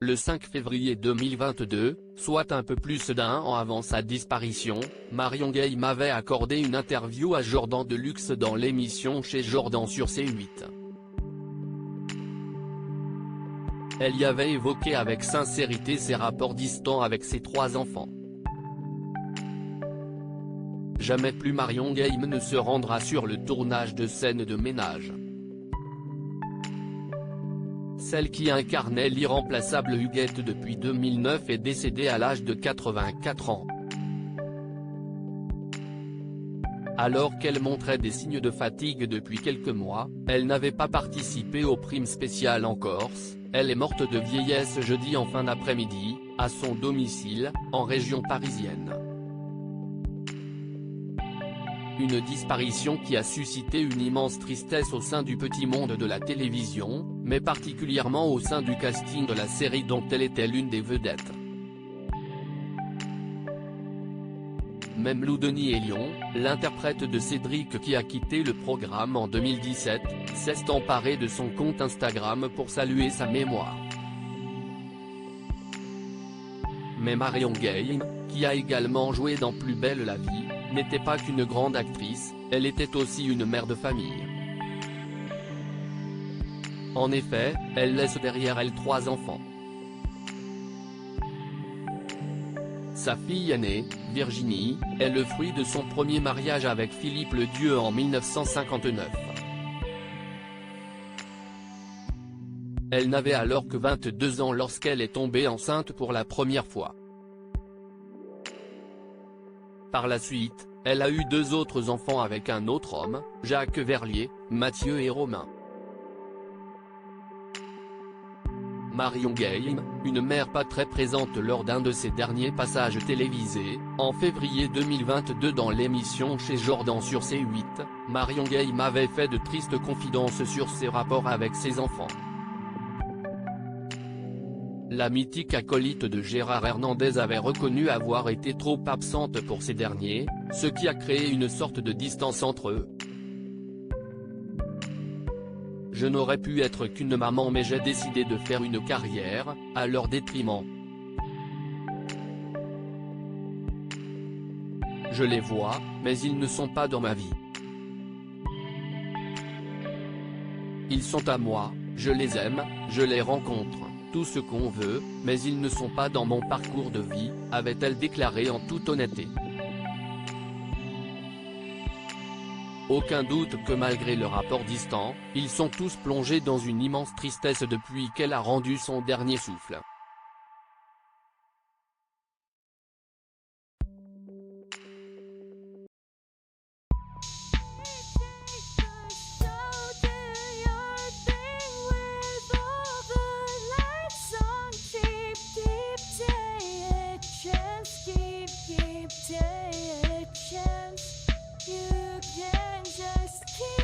Le 5 février 2022, soit un peu plus d'un an avant sa disparition, Marion Guilhem avait accordé une interview à Jordan Deluxe dans l'émission Chez Jordan sur C8. Elle y avait évoqué avec sincérité ses rapports distants avec ses 3 enfants. Jamais plus Marion Guilhem ne se rendra sur le tournage de scènes de ménage. Celle qui incarnait l'irremplaçable Huguette depuis 2009 est décédée à l'âge de 84 ans. Alors qu'elle montrait des signes de fatigue depuis quelques mois, elle n'avait pas participé aux primes spéciales en Corse. Elle est morte de vieillesse jeudi en fin d'après-midi, à son domicile, en région parisienne. Une disparition qui a suscité une immense tristesse au sein du petit monde de la télévision, mais particulièrement au sein du casting de la série dont elle était l'une des vedettes. Même Lou Denis Elion, l'interprète de Cédric qui a quitté le programme en 2017, s'est emparé de son compte Instagram pour saluer sa mémoire. Mais Marion Guilhem, qui a également joué dans Plus belle la vie, n'était pas qu'une grande actrice, elle était aussi une mère de famille. En effet, elle laisse derrière elle 3 enfants. Sa fille aînée, Virginie, est le fruit de son premier mariage avec Philippe Le Dieu en 1959. Elle n'avait alors que 22 ans lorsqu'elle est tombée enceinte pour la première fois. Par la suite, elle a eu 2 autres enfants avec un autre homme, Jacques Verlier, Mathieu et Romain. Marion Guilhem, une mère pas très présente lors d'un de ses derniers passages télévisés, en février 2022 dans l'émission Chez Jordan sur C8, Marion Guilhem avait fait de tristes confidences sur ses rapports avec ses enfants. La mythique acolyte de Gérard Hernandez avait reconnu avoir été trop absente pour ces derniers, ce qui a créé une sorte de distance entre eux. Je n'aurais pu être qu'une maman mais j'ai décidé de faire une carrière, à leur détriment. Je les vois, mais ils ne sont pas dans ma vie. Ils sont à moi, je les aime, je les rencontre, tout ce qu'on veut, mais ils ne sont pas dans mon parcours de vie, avait-elle déclaré en toute honnêteté. Aucun doute que malgré le rapport distant, ils sont tous plongés dans une immense tristesse depuis qu'elle a rendu son dernier souffle. You can just keep